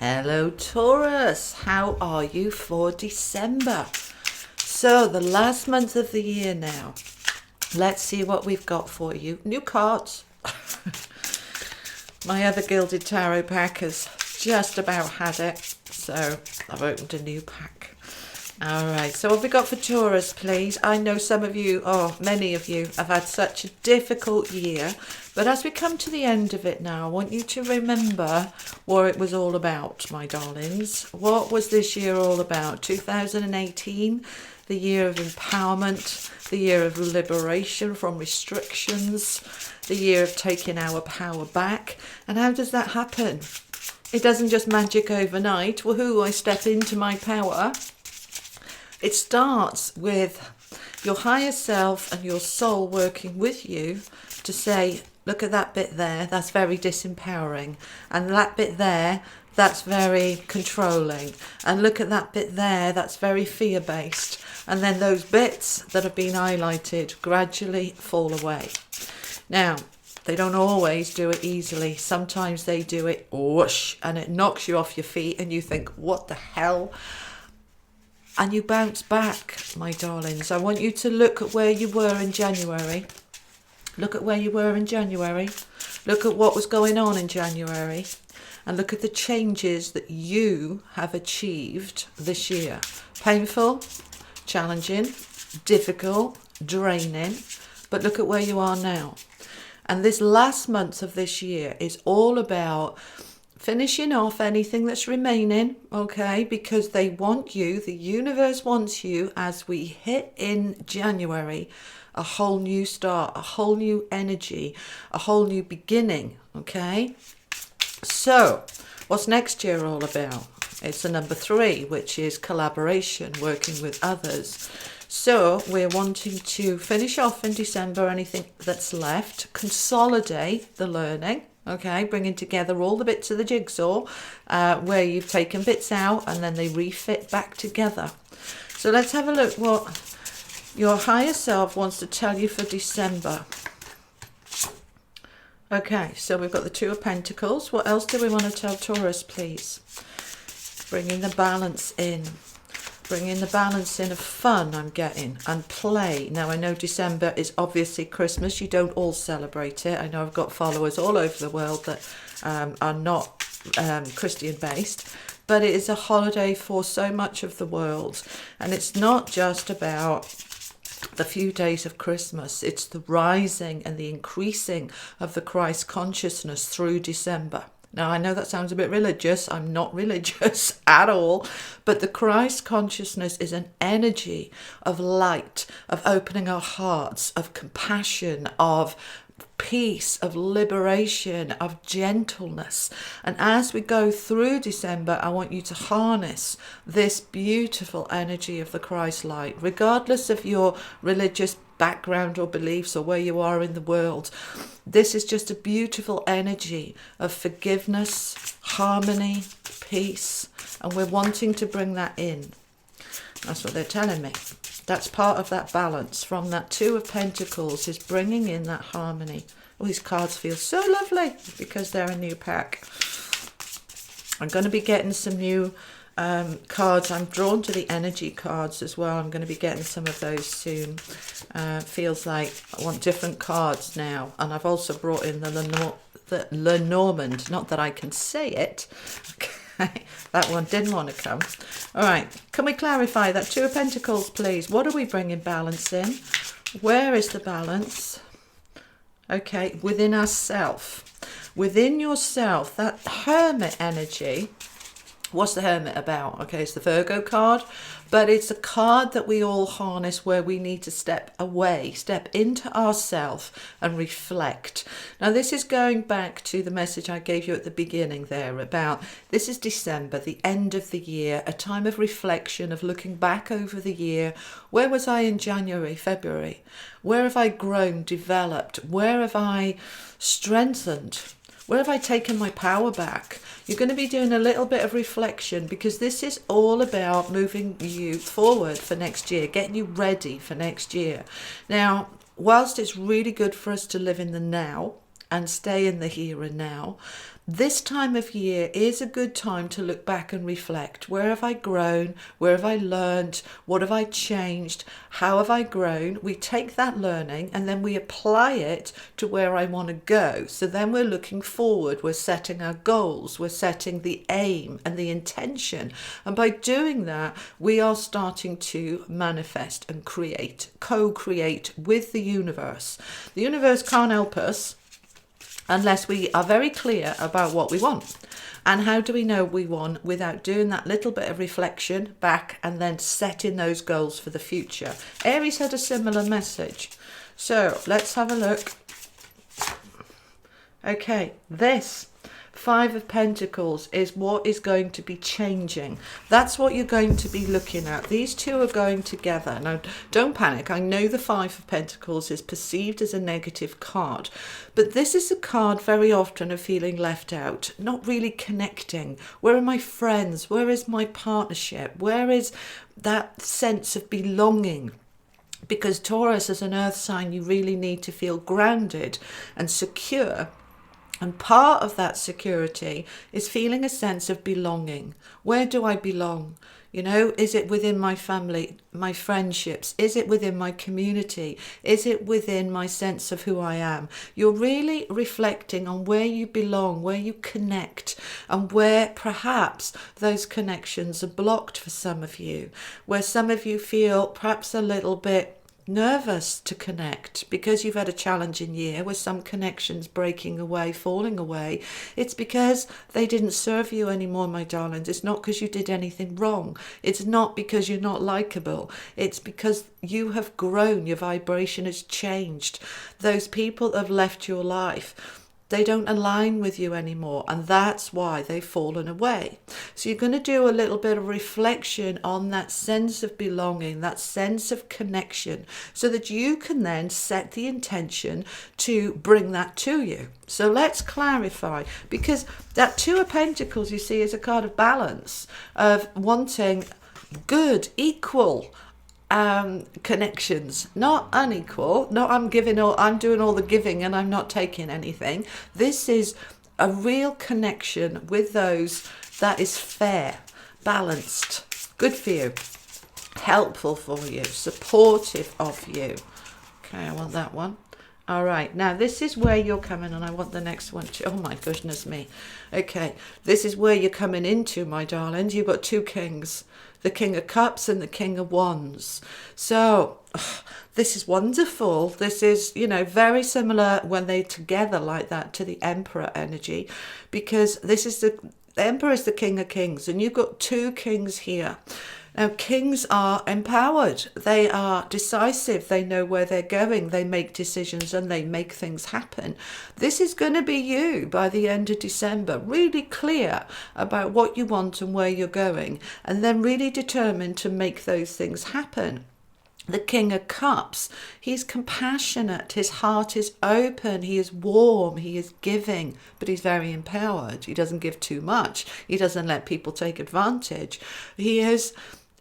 Hello Taurus, how are you for December? So the last month of the year now. Let's see what we've got for you. New cards. My other Gilded Tarot pack has just about had it, so I've opened a new pack. Alright, so what have we got for Taurus, please? I know some of you, many of you have had such a difficult year, but as we come to the end of it now, I want you to remember what it was all about, my darlings. What was this year all about? 2018, the year of empowerment, the year of liberation from restrictions, the year of taking our power back. And how does that happen? It doesn't just magic overnight. Woohoo, I step into my power. It starts with your higher self and your soul working with you to say, look at that bit there, that's very disempowering. And that bit there, that's very controlling. And look at that bit there, that's very fear-based. And then those bits that have been highlighted gradually fall away. Now, they don't always do it easily. Sometimes they do it whoosh, and it knocks you off your feet and you think, what the hell? And you bounce back, my darlings. I want you to look at where you were in January. Look at where you were in January. Look at what was going on in January. And look at the changes that you have achieved this year. Painful, challenging, difficult, draining. But look at where you are now. And this last month of this year is all about finishing off anything that's remaining, okay? Because they want you, the universe wants you, as we hit in January, a whole new start, a whole new energy, a whole new beginning, okay? So, what's next year all about? It's the number 3, which is collaboration, working with others. So, we're wanting to finish off in December anything that's left, consolidate the learning, okay, bringing together all the bits of the jigsaw where you've taken bits out and then they refit back together. So let's have a look what your higher self wants to tell you for December. Okay, so we've got the 2 of Pentacles. What else do we want to tell Taurus, please? Bringing the balance in. Bringing the balance in of fun I'm getting and play. Now I know December is obviously Christmas. You don't all celebrate it. I know I've got followers all over the world that are not Christian based. But it is a holiday for so much of the world. And it's not just about the few days of Christmas. It's the rising and the increasing of the Christ consciousness through December. Now, I know that sounds a bit religious. I'm not religious at all. But the Christ consciousness is an energy of light, of opening our hearts, of compassion, of peace, of liberation, of gentleness. And as we go through December, I want you to harness this beautiful energy of the Christ light, regardless of your religious background or beliefs or where you are in the world. This is just a beautiful energy of forgiveness, harmony, peace, and we're wanting to bring that in. That's what they're telling me. That's part of that balance from that 2 of Pentacles, is bringing in that harmony. Oh, these cards feel so lovely because they're a new pack. I'm going to be getting some new cards. I'm drawn to the energy cards as well. I'm going to be getting some of those soon. Feels like I want different cards now. And I've also brought in the LENORMAND. Not that I can say it. Okay, that one didn't want to come. All right, can we clarify that 2 of Pentacles, please? What are we bringing balance in? Where is the balance? Okay, within ourself. Within yourself, that Hermit energy. What's the Hermit about? Okay, it's the Virgo card, but it's a card that we all harness where we need to step away, step into ourself and reflect. Now, this is going back to the message I gave you at the beginning there about this is December, the end of the year, a time of reflection, of looking back over the year. Where was I in January, February? Where have I grown, developed? Where have I strengthened? Where have I taken my power back? You're going to be doing a little bit of reflection because this is all about moving you forward for next year, getting you ready for next year. Now, whilst it's really good for us to live in the now and stay in the here and now, This time of year is a good time to look back and reflect. Where have I grown? Where have I learned? What have I changed? How have I grown? We take that learning and then we apply it to where I want to go. So then we're looking forward. We're setting our goals. We're setting the aim and the intention. And by doing that, we are starting to manifest and create, co-create with the universe. The universe can't help us unless we are very clear about what we want. And how do we know we want without doing that little bit of reflection back and then setting those goals for the future? Aries had a similar message. So let's have a look. Okay, this Five of Pentacles is what is going to be changing. That's what you're going to be looking at. These two are going together. Now, don't panic. I know the Five of Pentacles is perceived as a negative card, but this is a card very often of feeling left out, not really connecting. Where are my friends? Where is my partnership? Where is that sense of belonging? Because Taurus, as an earth sign, you really need to feel grounded and secure. And part of that security is feeling a sense of belonging. Where do I belong? You know, is it within my family, my friendships? Is it within my community? Is it within my sense of who I am? You're really reflecting on where you belong, where you connect, and where perhaps those connections are blocked for some of you, where some of you feel perhaps a little bit nervous to connect because you've had a challenging year with some connections breaking away, falling away. It's because they didn't serve you anymore, my darlings. It's not because you did anything wrong. It's not because you're not likable. It's because you have grown. Your vibration has changed. Those people have left your life. They don't align with you anymore, and that's why they've fallen away. So you're going to do a little bit of reflection on that sense of belonging, that sense of connection, so that you can then set the intention to bring that to you. So let's clarify, because that Two of Pentacles, you see, is a card of balance, of wanting good, equal connections, not unequal, not I'm doing all the giving and I'm not taking anything. This is a real connection with those that is fair, balanced, good for you, helpful for you, supportive of you. Okay, I want that one. All right, now this is where you're coming, and I want the next one too. Oh my goodness me. Okay, this is where you're coming into, my darlings. You've got two kings, the King of Cups and the King of Wands. So this is wonderful. This is, you know, very similar when they're together like that to the Emperor energy, because this is the Emperor is the King of Kings, and you've got two kings here. Now, kings are empowered. They are decisive. They know where they're going. They make decisions and they make things happen. This is going to be you by the end of December, really clear about what you want and where you're going, and then really determined to make those things happen. The King of Cups, he's compassionate, his heart is open, he is warm, he is giving, but he's very empowered. He doesn't give too much. He doesn't let people take advantage.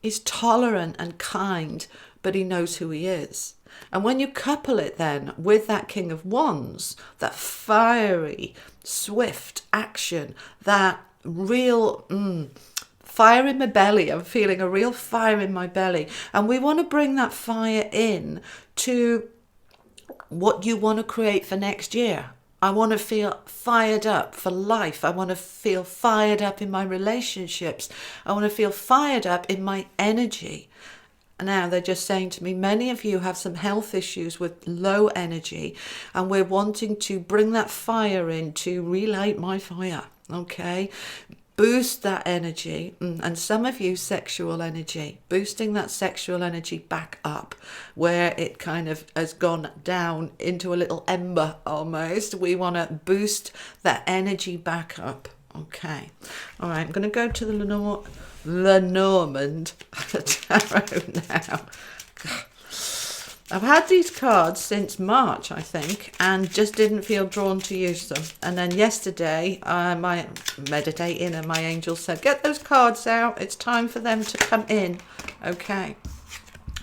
He's tolerant and kind, but he knows who he is. And when you couple it then with that King of Wands, that fiery, swift action, that real fire in my belly. I'm feeling a real fire in my belly. And we want to bring that fire in to what you want to create for next year. I want to feel fired up for life. I want to feel fired up in my relationships. I want to feel fired up in my energy. Now they're just saying to me, many of you have some health issues with low energy, and we're wanting to bring that fire in to relight my fire. Okay, boost that energy, and some of you sexual energy, boosting that sexual energy back up where it kind of has gone down into a little ember almost. We want to boost that energy back up. Okay, all right, I'm going to go to the Lenormand tarot now. I've had these cards since March, I think, and just didn't feel drawn to use them. And then yesterday, my meditating, and my angel said, get those cards out. It's time for them to come in. Okay.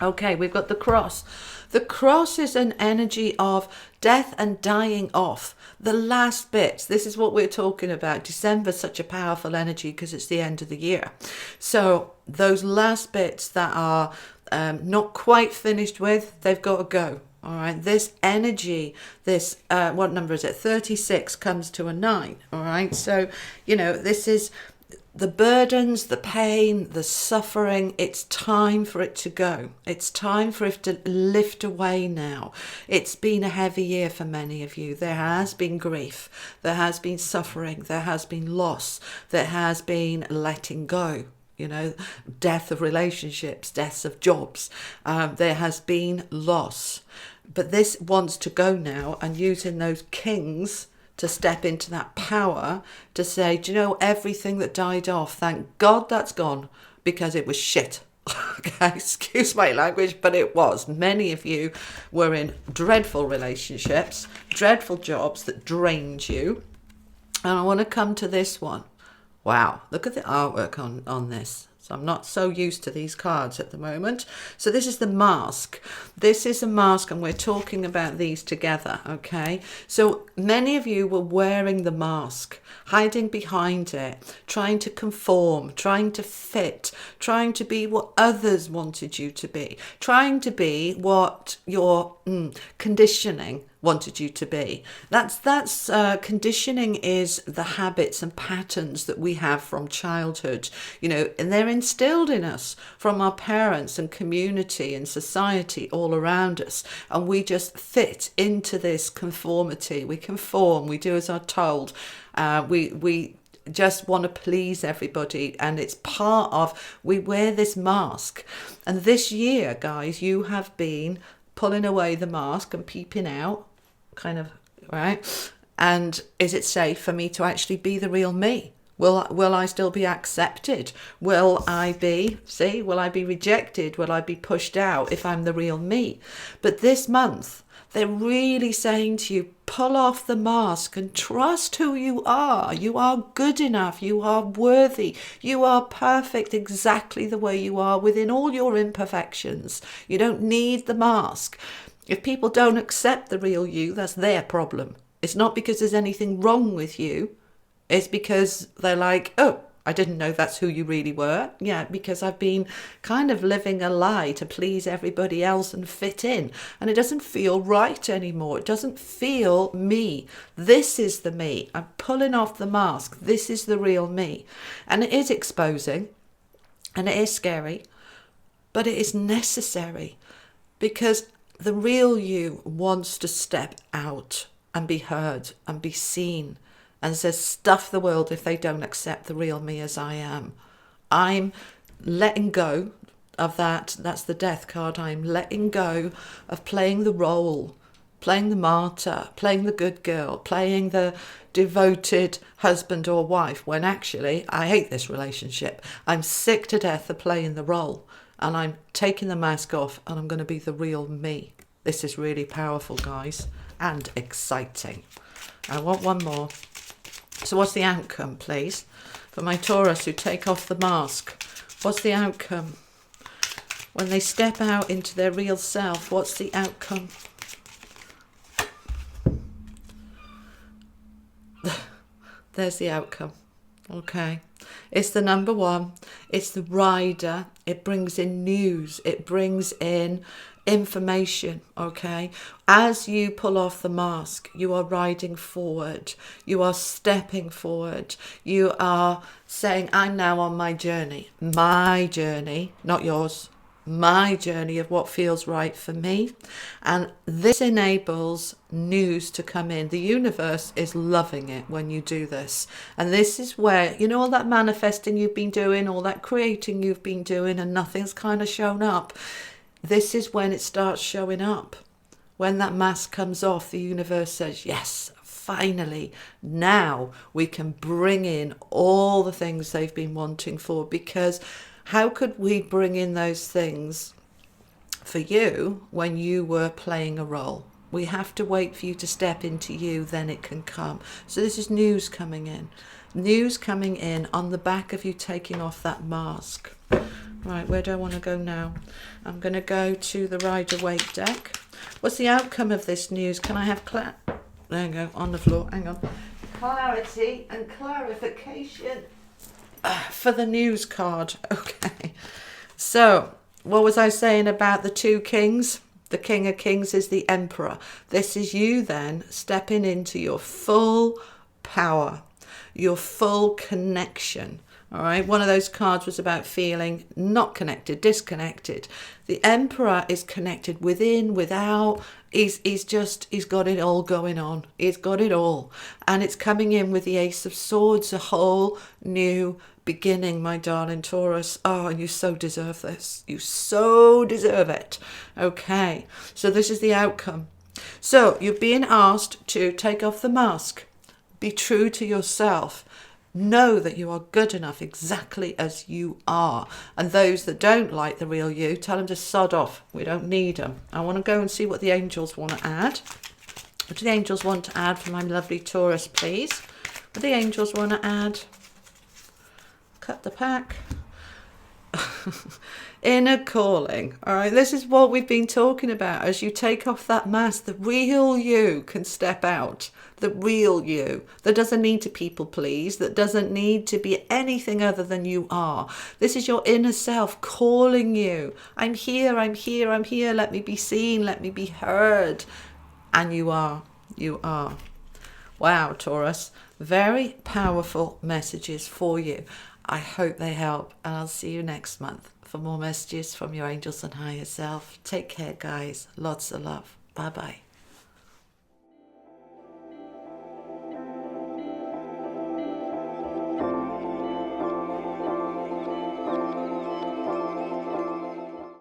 Okay, we've got the cross. The cross is an energy of death and dying off. The last bits. This is what we're talking about. December's such a powerful energy because it's the end of the year. So those last bits that are not quite finished with, they've got to go. All right, this energy, this, what number is it? 36 comes to a 9. All right, so, you know, this is the burdens, the pain, the suffering. It's time for it to go. It's time for it to lift away now. It's been a heavy year for many of you. There has been grief. There has been suffering. There has been loss. There has been letting go. You know, death of relationships, deaths of jobs. There has been loss. But this wants to go now, and using those kings to step into that power to say, do you know, everything that died off, thank God that's gone, because it was shit. Okay, excuse my language, but it was. Many of you were in dreadful relationships, dreadful jobs that drained you. And I want to come to this one. Wow, look at the artwork on this. So I'm not so used to these cards at the moment. So this is the mask. This is a mask, and we're talking about these together, okay? So many of you were wearing the mask, hiding behind it, trying to conform, trying to fit, trying to be what others wanted you to be, trying to be what your conditioning wanted you to be. That's conditioning is the habits and patterns that we have from childhood, you know, and they're instilled in us from our parents and community and society all around us, and we just fit into this conformity. We conform, we do as are told, we just want to please everybody, and it's part of, we wear this mask. And this year, guys, you have been pulling away the mask and peeping out, kind of, right? And is it safe for me to actually be the real me? Will I still be accepted? Will I be rejected? Will I be pushed out if I'm the real me? But this month, they're really saying to you, pull off the mask and trust who you are. You are good enough. You are worthy. You are perfect exactly the way you are within all your imperfections. You don't need the mask. If people don't accept the real you, that's their problem. It's not because there's anything wrong with you. It's because they're like, oh, I didn't know that's who you really were. Yeah, because I've been kind of living a lie to please everybody else and fit in. And it doesn't feel right anymore. It doesn't feel me. This is the me. I'm pulling off the mask. This is the real me. And it is exposing. And it is scary. But it is necessary. Because the real you wants to step out and be heard and be seen, and says, stuff the world if they don't accept the real me as I am. I'm letting go of that. That's the death card. I'm letting go of playing the role, playing the martyr, playing the good girl, playing the devoted husband or wife, when actually I hate this relationship. I'm sick to death of playing the role, and I'm taking the mask off, and I'm going to be the real me. This is really powerful, guys, and exciting. I want one more. So what's the outcome, please? For my Taurus who take off the mask, what's the outcome? When they step out into their real self, what's the outcome? There's the outcome. Okay. It's the number one. It's the rider. It brings in news. It brings in information. Okay. As you pull off the mask, you are riding forward. You are stepping forward. You are saying, I'm now on my journey, not yours. My journey of what feels right for me. And this enables news to come in. The universe is loving it when you do this. And this is where, you know, all that manifesting you've been doing, all that creating you've been doing, and nothing's kind of shown up. This is when it starts showing up. When that mask comes off, the universe says, yes, finally, now we can bring in all the things they've been wanting for. Because how could we bring in those things for you when you were playing a role? We have to wait for you to step into you, then it can come. So this is news coming in. News coming in on the back of you taking off that mask. Right, where do I want to go now? I'm going to go to the Rider-Waite deck. What's the outcome of this news? Can I have there you go, on the floor. Hang on. Clarity and clarification for the news card. Okay. So, what was I saying about the two kings? The King of Kings is the Emperor. This is you then stepping into your full power, your full connection. All right. One of those cards was about feeling not connected, disconnected. The Emperor is connected within, without. He's got it all going on. He's got it all. And it's coming in with the Ace of Swords, a whole new beginning, my darling Taurus. Oh, and you so deserve this. You so deserve it. Okay. So this is the outcome. So you're being asked to take off the mask. Be true to yourself. Know that you are good enough exactly as you are. And those that don't like the real you, tell them to sod off. We don't need them. I want to go and see what the angels want to add. What do the angels want to add for my lovely Taurus, please? What do the angels want to add? Cut the pack. Inner calling. All right, this is what we've been talking about. As you take off that mask, the real you can step out. The real you that doesn't need to people please, that doesn't need to be anything other than you are. This is your inner self calling you. I'm here, I'm here, I'm here. Let me be seen, let me be heard. And you are. You are. Wow, Taurus. Very powerful messages for you. I hope they help, and I'll see you next month for more messages from your angels and higher self. Take care, guys. Lots of love. Bye-bye.